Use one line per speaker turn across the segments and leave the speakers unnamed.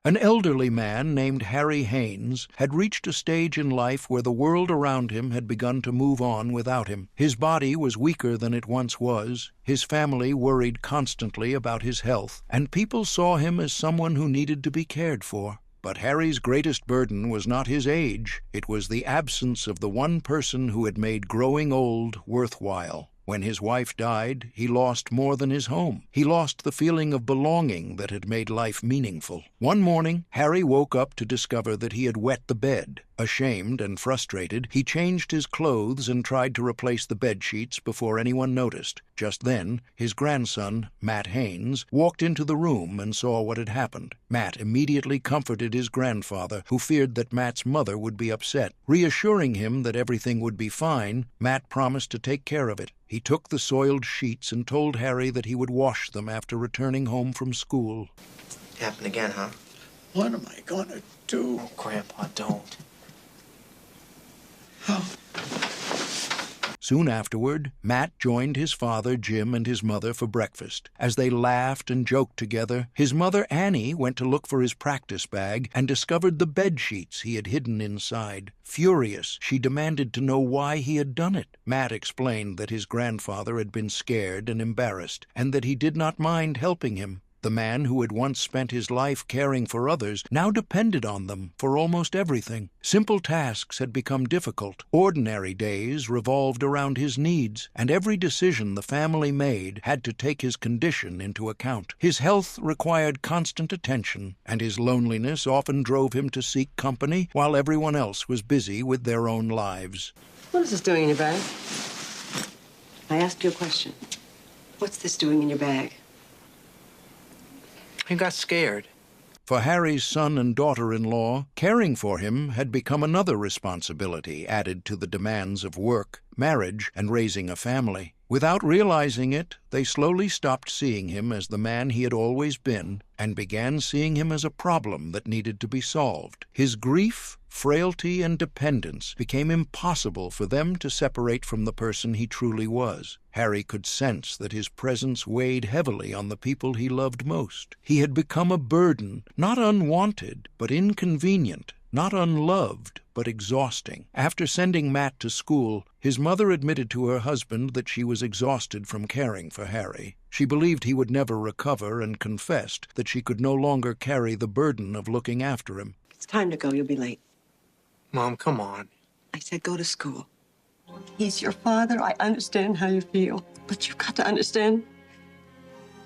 An elderly man named Harry Haynes had reached a stage in life where the world around him had begun to move on without him. His body was weaker than it once was, his family worried constantly about his health, and people saw him as someone who needed to be cared for. But Harry's greatest burden was not his age, it was the absence of the one person who had made growing old worthwhile. When his wife died, he lost more than his home. He lost the feeling of belonging that had made life meaningful. One morning, Harry woke up to discover that he had wet the bed. Ashamed and frustrated, he changed his clothes and tried to replace the bed sheets before anyone noticed. Just then, his grandson, Matt Haynes, walked into the room and saw what had happened. Matt immediately comforted his grandfather, who feared that Matt's mother would be upset. Reassuring him that everything would be fine, Matt promised to take care of it. He took the soiled sheets and told Harry that he would wash them after returning home from school.
Happened again, huh?
What am I gonna do?
Oh, Grandpa, don't.
Oh.
Soon afterward, Matt joined his father, Jim, and his mother for breakfast. As they laughed and joked together, his mother, Annie, went to look for his practice bag and discovered the bed sheets he had hidden inside. Furious, she demanded to know why he had done it. Matt explained that his grandfather had been scared and embarrassed, and that he did not mind helping him. The man who had once spent his life caring for others now depended on them for almost everything. Simple tasks had become difficult. Ordinary days revolved around his needs, and every decision the family made had to take his condition into account. His health required constant attention, and his loneliness often drove him to seek company while everyone else was busy with their own lives.
What is this doing in your bag? I asked you a question. What's this doing in your bag?
He got scared.
For Harry's son and daughter-in-law, caring for him had become another responsibility added to the demands of work, marriage, and raising a family. Without realizing it, they slowly stopped seeing him as the man he had always been and began seeing him as a problem that needed to be solved. His grief, frailty, and dependence became impossible for them to separate from the person he truly was. Harry could sense that his presence weighed heavily on the people he loved most. He had become a burden, not unwanted, but inconvenient, not unloved, but exhausting. After sending Matt to school, his mother admitted to her husband that she was exhausted from caring for Harry. She believed he would never recover and confessed that she could no longer carry the burden of looking after him.
It's time to go. You'll be late.
Mom, come on.
I said go to school. He's your father. I understand how you feel. But you've got to understand,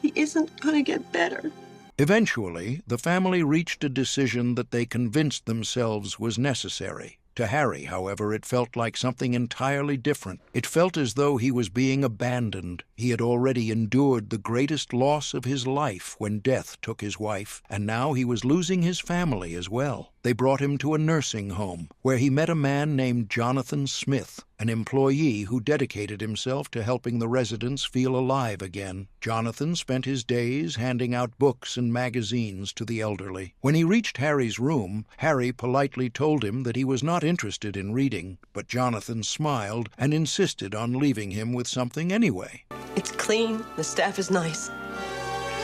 he isn't going to get better.
Eventually, the family reached a decision that they convinced themselves was necessary. To Harry, however, it felt like something entirely different. It felt as though he was being abandoned. He had already endured the greatest loss of his life when death took his wife, and now he was losing his family as well. They brought him to a nursing home, where he met a man named Jonathan Smith, an employee who dedicated himself to helping the residents feel alive again. Jonathan spent his days handing out books and magazines to the elderly. When he reached Harry's room, Harry politely told him that he was not interested in reading, but Jonathan smiled and insisted on leaving him with something anyway.
It's clean. The staff is nice.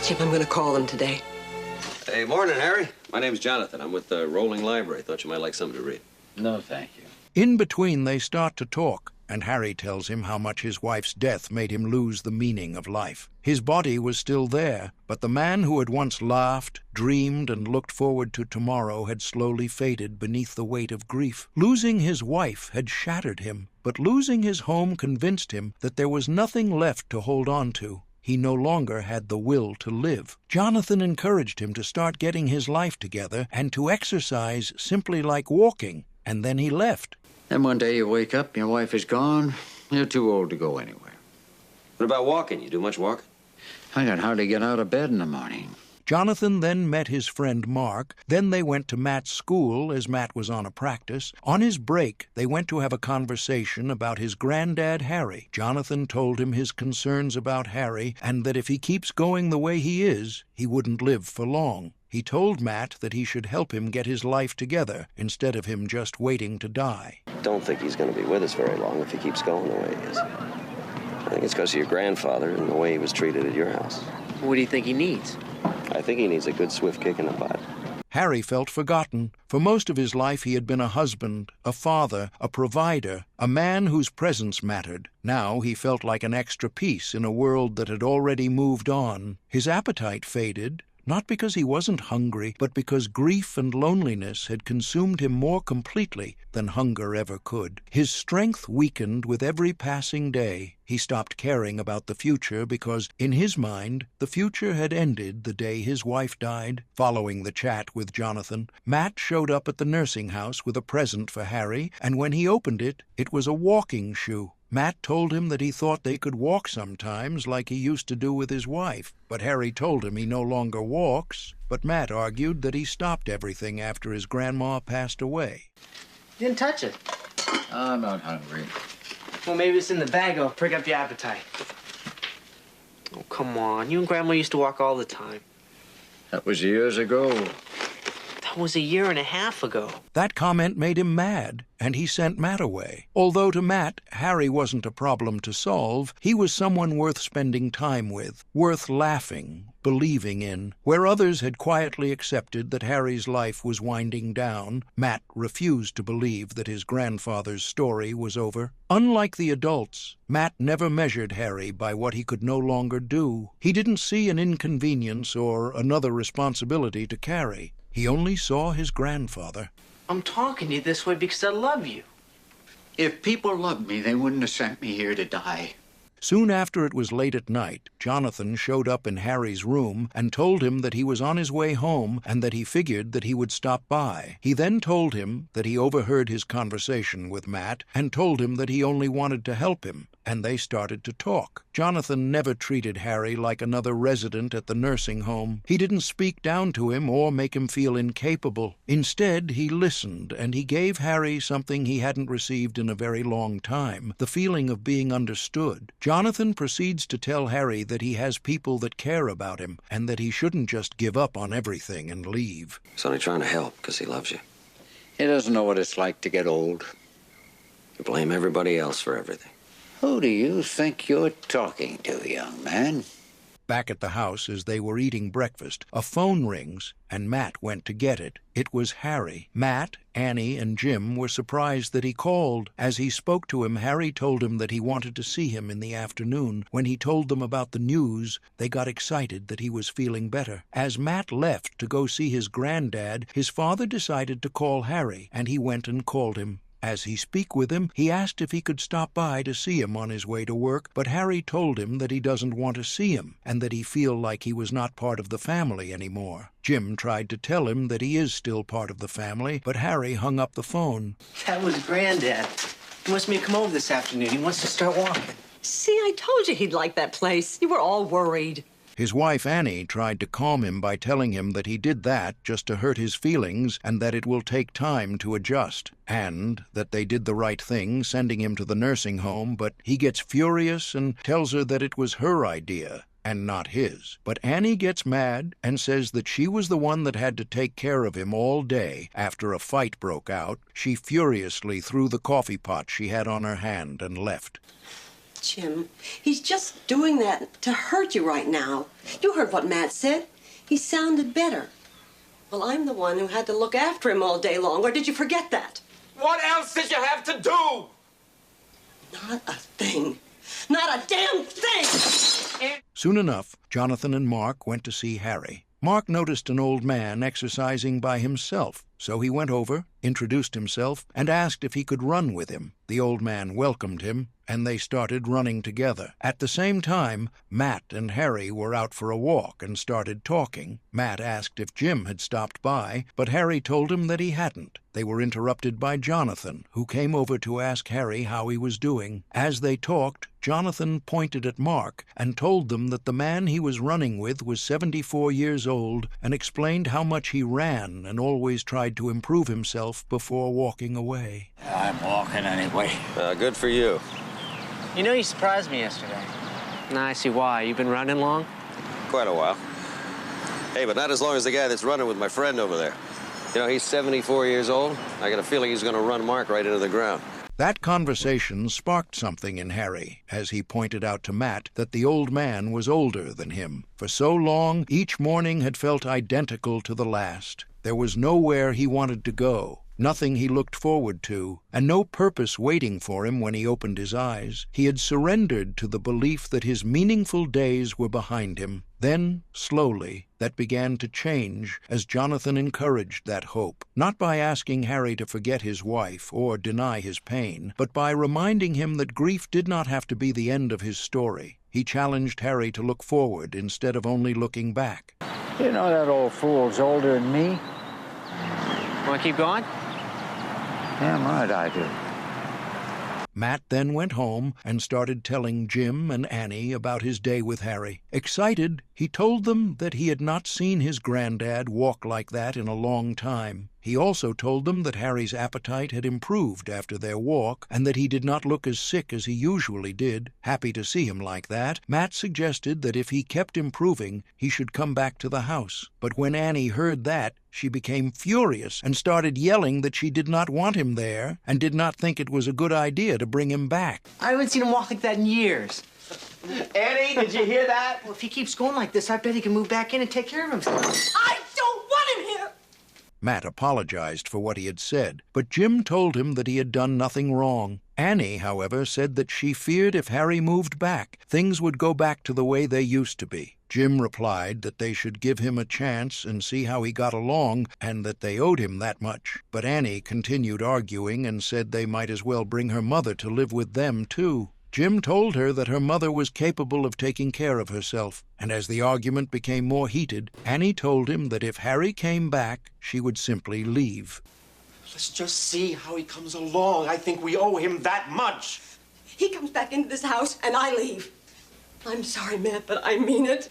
Chip, I'm going to call them today.
Hey, morning, Harry. My name's Jonathan. I'm with the Rolling Library. Thought you might like something to read.
No, thank you.
In between, they start to talk, and Harry tells him how much his wife's death made him lose the meaning of life. His body was still there, but the man who had once laughed, dreamed, and looked forward to tomorrow had slowly faded beneath the weight of grief. Losing his wife had shattered him, but losing his home convinced him that there was nothing left to hold on to. He no longer had the will to live. Jonathan encouraged him to start getting his life together and to exercise simply like walking, and then he left.
Then one day you wake up, your wife is gone. You're too old to go anywhere.
What about walking? You do much walking?
I can hardly get out of bed in the morning.
Jonathan then met his friend Mark. Then they went to Matt's school as Matt was on a practice. On his break, they went to have a conversation about his granddad, Harry. Jonathan told him his concerns about Harry and that if he keeps going the way he is, he wouldn't live for long. He told Matt that he should help him get his life together instead of him just waiting to die.
Don't think he's going to be with us very long if he keeps going the way he is. I think it's because of your grandfather and the way he was treated at your house.
What do you think he needs?
I think he needs a good swift kick in the butt.
Harry felt forgotten. For most of his life he had been a husband, a father, a provider, a man whose presence mattered. Now he felt like an extra piece in a world that had already moved on. His appetite faded, not because he wasn't hungry, but because grief and loneliness had consumed him more completely than hunger ever could. His strength weakened with every passing day. He stopped caring about the future because, in his mind, the future had ended the day his wife died. Following the chat with Jonathan, Matt showed up at the nursing house with a present for Harry, and when he opened it, it was a walking shoe. Matt told him that he thought they could walk sometimes like he used to do with his wife, but Harry told him he no longer walks. But Matt argued that he stopped everything after his grandma passed away.
You didn't touch it.
I'm not hungry.
Well, maybe it's in the bag. I'll prick up your appetite. Oh, come on. You and Grandma used to walk all the time.
That was years ago.
That was a year and a half ago.
That comment made him mad, and he sent Matt away. Although to Matt, Harry wasn't a problem to solve, he was someone worth spending time with, worth laughing, believing in. Where others had quietly accepted that Harry's life was winding down, Matt refused to believe that his grandfather's story was over. Unlike the adults, Matt never measured Harry by what he could no longer do. He didn't see an inconvenience or another responsibility to carry. He only saw his grandfather.
I'm talking to you this way because I love you.
If people loved me, they wouldn't have sent me here to die.
Soon after it was late at night, Jonathan showed up in Harry's room and told him that he was on his way home and that he figured that he would stop by. He then told him that he overheard his conversation with Matt and told him that he only wanted to help him, and they started to talk. Jonathan never treated Harry like another resident at the nursing home. He didn't speak down to him or make him feel incapable. Instead, he listened, and he gave Harry something he hadn't received in a very long time, the feeling of being understood. Jonathan proceeds to tell Harry that he has people that care about him and that he shouldn't just give up on everything and leave.
He's only trying to help because he loves you.
He doesn't know what it's like to get old.
You blame everybody else for everything.
Who do you think you're talking to, young man?
Back at the house, as they were eating breakfast, a phone rings, and Matt went to get it. It was Harry. Matt, Annie, and Jim were surprised that he called. As he spoke to him, Harry told him that he wanted to see him in the afternoon. When he told them about the news, they got excited that he was feeling better. As Matt left to go see his granddad, his father decided to call Harry, and he went and called him. As he spoke with him, he asked if he could stop by to see him on his way to work, but Harry told him that he doesn't want to see him and that he feel like he was not part of the family anymore. Jim tried to tell him that he is still part of the family, but Harry hung up the phone.
That was Granddad. He wants me to come over this afternoon. He wants to start walking.
See, I told you he'd like that place. You were all worried.
His wife Annie tried to calm him by telling him that he did that just to hurt his feelings and that it will take time to adjust, and that they did the right thing sending him to the nursing home, but he gets furious and tells her that it was her idea and not his. But Annie gets mad and says that she was the one that had to take care of him all day. After a fight broke out, she furiously threw the coffee pot she had on her hand and left.
Jim, he's just doing that to hurt you right now. You heard what Matt said. He sounded better. Well, I'm the one who had to look after him all day long, or did you forget that?
What else did you have to do?
Not a thing. Not a damn thing!
Soon enough, Jonathan and Mark went to see Harry. Mark noticed an old man exercising by himself, so he went over, introduced himself, and asked if he could run with him. The old man welcomed him, and they started running together. At the same time, Matt and Harry were out for a walk and started talking. Matt asked if Jim had stopped by, but Harry told him that he hadn't. They were interrupted by Jonathan, who came over to ask Harry how he was doing. As they talked, Jonathan pointed at Mark and told them that the man he was running with was 74 years old and explained how much he ran and always tried to improve himself before walking away.
I'm walking anyway.
Good for you.
You know, you surprised me yesterday. Now I see why. You've been running long?
Quite a while. Hey, but not as long as the guy that's running with my friend over there. You know, he's 74 years old. I got a feeling he's going to run Mark right into the ground.
That conversation sparked something in Harry, as he pointed out to Matt that the old man was older than him. For so long, each morning had felt identical to the last. There was nowhere he wanted to go, nothing he looked forward to, and no purpose waiting for him when he opened his eyes. He had surrendered to the belief that his meaningful days were behind him. Then, slowly, that began to change as Jonathan encouraged that hope, not by asking Harry to forget his wife or deny his pain, but by reminding him that grief did not have to be the end of his story. He challenged Harry to look forward instead of only looking back.
You know that old fool's older than me?
Want to keep going?
Damn right I do.
Matt then went home and started telling Jim and Annie about his day with Harry. Excited, he told them that he had not seen his granddad walk like that in a long time. He also told them that Harry's appetite had improved after their walk and that he did not look as sick as he usually did. Happy to see him like that, Matt suggested that if he kept improving, he should come back to the house. But when Annie heard that, she became furious and started yelling that she did not want him there and did not think it was a good idea to bring him back.
I haven't seen him walk like that in years.
Annie, did you hear that?
Well, if he keeps going like this, I bet he can move back in and take care of himself.
I don't want him here!
Matt apologized for what he had said, but Jim told him that he had done nothing wrong. Annie, however, said that she feared if Harry moved back, things would go back to the way they used to be. Jim replied that they should give him a chance and see how he got along, and that they owed him that much. But Annie continued arguing and said they might as well bring her mother to live with them, too. Jim told her that her mother was capable of taking care of herself, and as the argument became more heated, Annie told him that if Harry came back, she would simply leave.
Let's just see how he comes along. I think we owe him that much.
He comes back into this house and I leave. I'm sorry, Matt, but I mean it.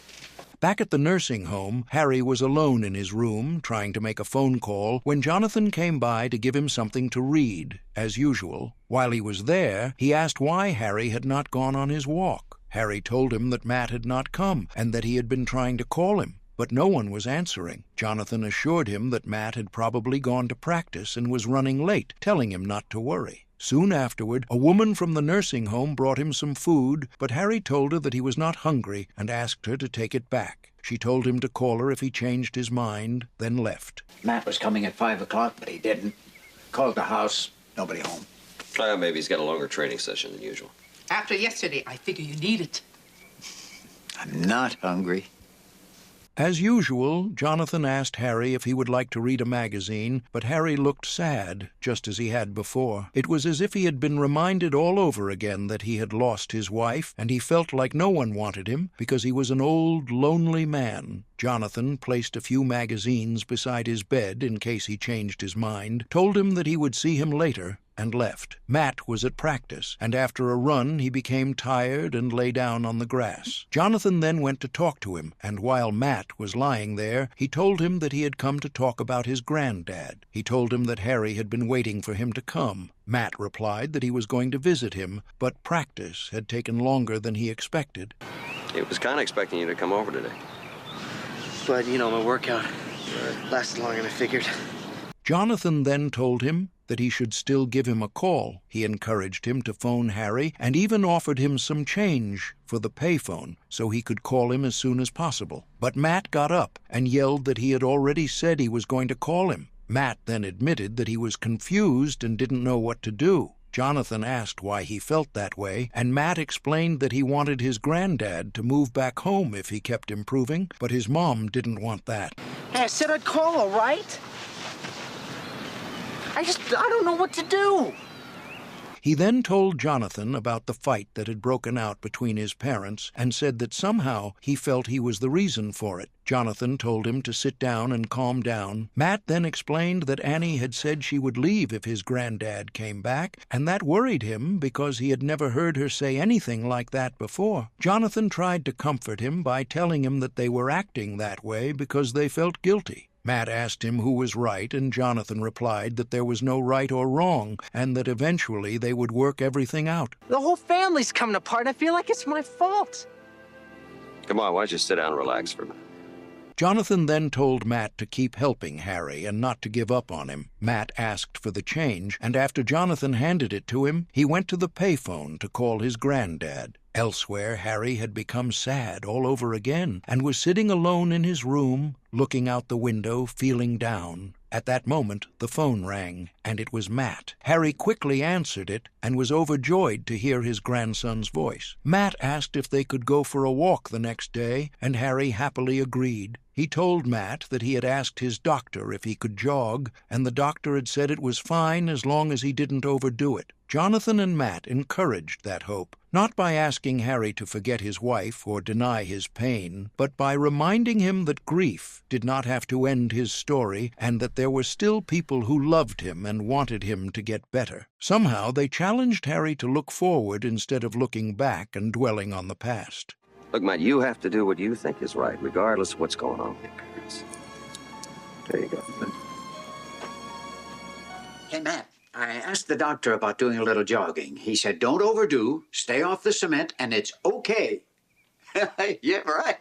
Back at the nursing home, Harry was alone in his room, trying to make a phone call, when Jonathan came by to give him something to read, as usual. While he was there, he asked why Harry had not gone on his walk. Harry told him that Matt had not come, and that he had been trying to call him, but no one was answering. Jonathan assured him that Matt had probably gone to practice and was running late, telling him not to worry. Soon afterward, a woman from the nursing home brought him some food, but Harry told her that he was not hungry and asked her to take it back. She told him to call her if he changed his mind, then left.
Matt was coming at 5 o'clock, but he didn't. Called the house, nobody home.
Maybe he's got a longer training session than usual.
After yesterday, I figure you need it.
I'm not hungry.
As usual, Jonathan asked Harry if he would like to read a magazine, but Harry looked sad, just as he had before. It was as if he had been reminded all over again that he had lost his wife, and he felt like no one wanted him because he was an old, lonely man. Jonathan placed a few magazines beside his bed in case he changed his mind, told him that he would see him later, and left. Matt was at practice, and after a run he became tired and lay down on the grass. Jonathan then went to talk to him, and while Matt was lying there, he told him that he had come to talk about his granddad. He told him that Harry had been waiting for him to come. Matt replied that he was going to visit him, but practice had taken longer than he expected.
He was kind of expecting you to come over today.
But, you know, my workout lasted longer than I figured.
Jonathan then told him that he should still give him a call. He encouraged him to phone Harry and even offered him some change for the payphone so he could call him as soon as possible. But Matt got up and yelled that he had already said he was going to call him. Matt then admitted that he was confused and didn't know what to do. Jonathan asked why he felt that way, and Matt explained that he wanted his granddad to move back home if he kept improving, but his mom didn't want that.
Hey, I said I'd call, all right? I don't know what to do.
He then told Jonathan about the fight that had broken out between his parents and said that somehow he felt he was the reason for it. Jonathan told him to sit down and calm down. Matt then explained that Annie had said she would leave if his granddad came back, and that worried him because he had never heard her say anything like that before. Jonathan tried to comfort him by telling him that they were acting that way because they felt guilty. Matt asked him who was right, and Jonathan replied that there was no right or wrong, and that eventually they would work everything out.
The whole family's coming apart. I feel like it's my fault.
Come on, why don't you sit down and relax for a minute?
Jonathan then told Matt to keep helping Harry and not to give up on him. Matt asked for the change, and after Jonathan handed it to him, he went to the payphone to call his granddad. Elsewhere, Harry had become sad all over again and was sitting alone in his room, looking out the window, feeling down. At that moment, the phone rang, and it was Matt. Harry quickly answered it and was overjoyed to hear his grandson's voice. Matt asked if they could go for a walk the next day, and Harry happily agreed. He told Matt that he had asked his doctor if he could jog, and the doctor had said it was fine as long as he didn't overdo it. Jonathan and Matt encouraged that hope, not by asking Harry to forget his wife or deny his pain, but by reminding him that grief did not have to end his story and that there were still people who loved him and wanted him to get better. Somehow they challenged Harry to look forward instead of looking back and dwelling on the past.
Look, Matt, you have to do what you think is right, regardless of what's going on with your parents. There you go.
Hey, Matt, I asked the doctor about doing a little jogging. He said, don't overdo, stay off the cement, and it's okay. Yeah, right.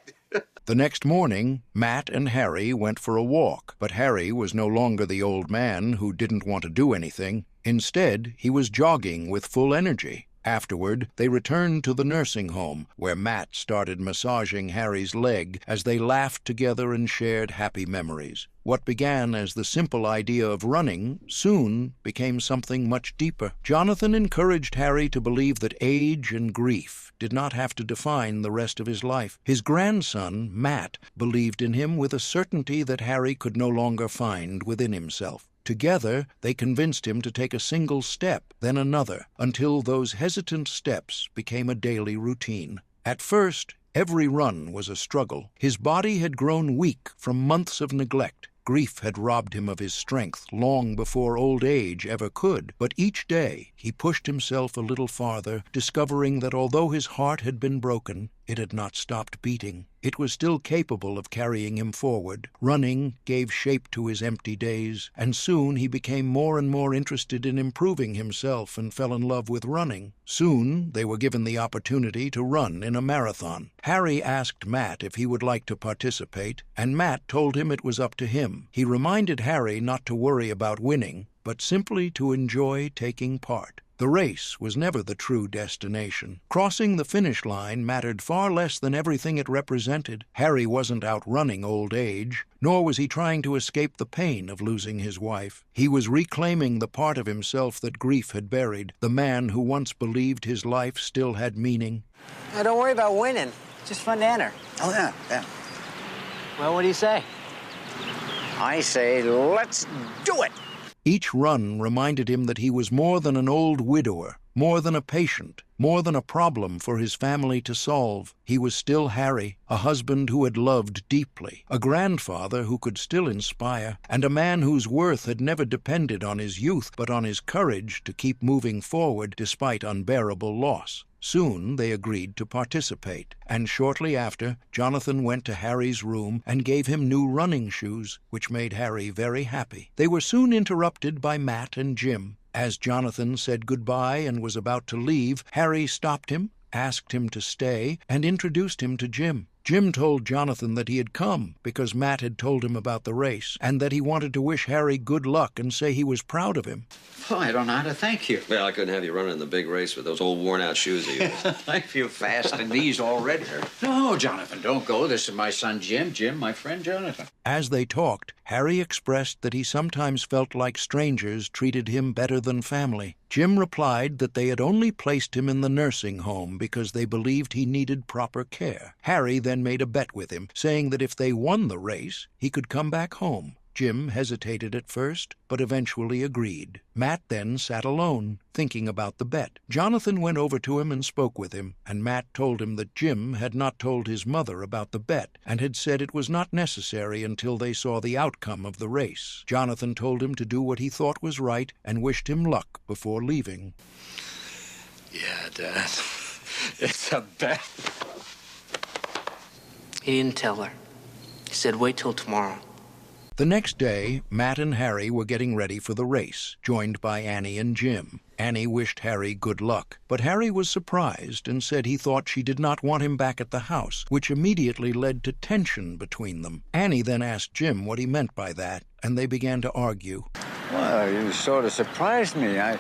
The next morning, Matt and Harry went for a walk, but Harry was no longer the old man who didn't want to do anything. Instead, he was jogging with full energy. Afterward, they returned to the nursing home, where Matt started massaging Harry's leg as they laughed together and shared happy memories. What began as the simple idea of running soon became something much deeper. Jonathan encouraged Harry to believe that age and grief did not have to define the rest of his life. His grandson, Matt, believed in him with a certainty that Harry could no longer find within himself. Together, they convinced him to take a single step, then another, until those hesitant steps became a daily routine. At first, every run was a struggle. His body had grown weak from months of neglect. Grief had robbed him of his strength long before old age ever could, but each day he pushed himself a little farther, discovering that although his heart had been broken, it had not stopped beating. It was still capable of carrying him forward. Running gave shape to his empty days, and soon he became more and more interested in improving himself and fell in love with running. Soon they were given the opportunity to run in a marathon. Harry asked Matt if he would like to participate, and Matt told him it was up to him. He reminded Harry not to worry about winning, but simply to enjoy taking part. The race was never the true destination. Crossing the finish line mattered far less than everything it represented. Harry wasn't outrunning old age, nor was he trying to escape the pain of losing his wife. He was reclaiming the part of himself that grief had buried, the man who once believed his life still had meaning.
Now, don't worry about winning. It's just fun to enter.
Oh, yeah, yeah.
Well, what do you say?
I say, let's do it.
Each run reminded him that he was more than an old widower, more than a patient, more than a problem for his family to solve. He was still Harry, a husband who had loved deeply, a grandfather who could still inspire, and a man whose worth had never depended on his youth but on his courage to keep moving forward despite unbearable loss. Soon they agreed to participate, and shortly after, Jonathan went to Harry's room and gave him new running shoes, which made Harry very happy. They were soon interrupted by Matt and Jim. As Jonathan said goodbye and was about to leave, Harry stopped him, asked him to stay, and introduced him to Jim. Jim told Jonathan that he had come because Matt had told him about the race, and that he wanted to wish Harry good luck and say he was proud of him.
Oh, I don't know how to thank you.
Well, I couldn't have you running in the big race with those old worn-out shoes of yours.
I feel fast in these already. No, Jonathan, don't go. This is my son, Jim. Jim, my friend Jonathan.
As they talked, Harry expressed that he sometimes felt like strangers treated him better than family. Jim replied that they had only placed him in the nursing home because they believed he needed proper care. Harry then made a bet with him, saying that if they won the race, he could come back home. Jim hesitated at first, but eventually agreed. Matt then sat alone, thinking about the bet. Jonathan went over to him and spoke with him, and Matt told him that Jim had not told his mother about the bet, and had said it was not necessary until they saw the outcome of the race. Jonathan told him to do what he thought was right, and wished him luck before leaving.
Yeah, Dad. It's a bet.
He didn't tell her. He said, wait till tomorrow.
The next day, Matt and Harry were getting ready for the race, joined by Annie and Jim. Annie wished Harry good luck, but Harry was surprised and said he thought she did not want him back at the house, which immediately led to tension between them. Annie then asked Jim what he meant by that, and they began to argue.
Well, you sort of surprised me. I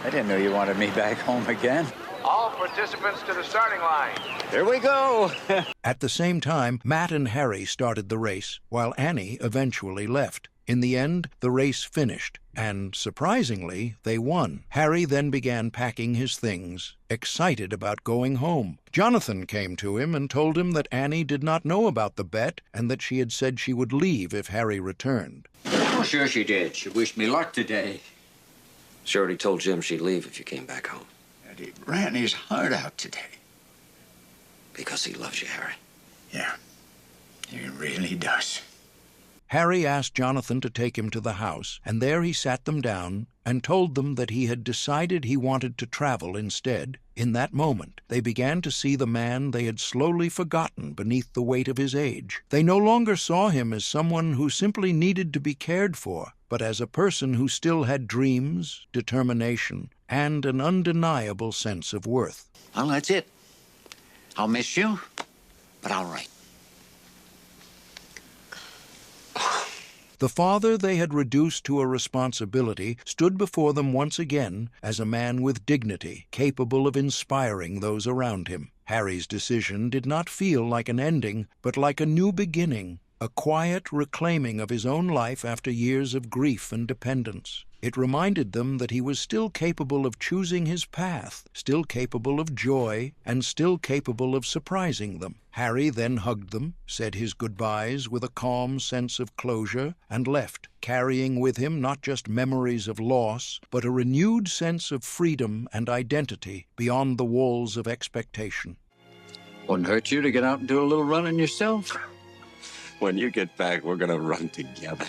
didn't know you wanted me back home again.
All participants to the starting line.
Here we go.
At the same time, Matt and Harry started the race, while Annie eventually left. In the end, the race finished, and surprisingly, they won. Harry then began packing his things, excited about going home. Jonathan came to him and told him that Annie did not know about the bet and that she had said she would leave if Harry returned.
Oh, sure she did. She wished me luck today.
She already told Jim she'd leave if you came back home.
And he ran his heart out today.
Because he loves you, Harry.
Yeah, he really does.
Harry asked Jonathan to take him to the house, and there he sat them down and told them that he had decided he wanted to travel instead. In that moment, they began to see the man they had slowly forgotten beneath the weight of his age. They no longer saw him as someone who simply needed to be cared for, but as a person who still had dreams, determination, and an undeniable sense of worth.
Well, that's it. I'll miss you, but all right.
The father they had reduced to a responsibility stood before them once again as a man with dignity, capable of inspiring those around him. Harry's decision did not feel like an ending, but like a new beginning, a quiet reclaiming of his own life after years of grief and dependence. It reminded them that he was still capable of choosing his path, still capable of joy, and still capable of surprising them. Harry then hugged them, said his goodbyes with a calm sense of closure, and left, carrying with him not just memories of loss, but a renewed sense of freedom and identity beyond the walls of expectation.
Wouldn't hurt you to get out and do a little running yourself?
When you get back, we're gonna run together.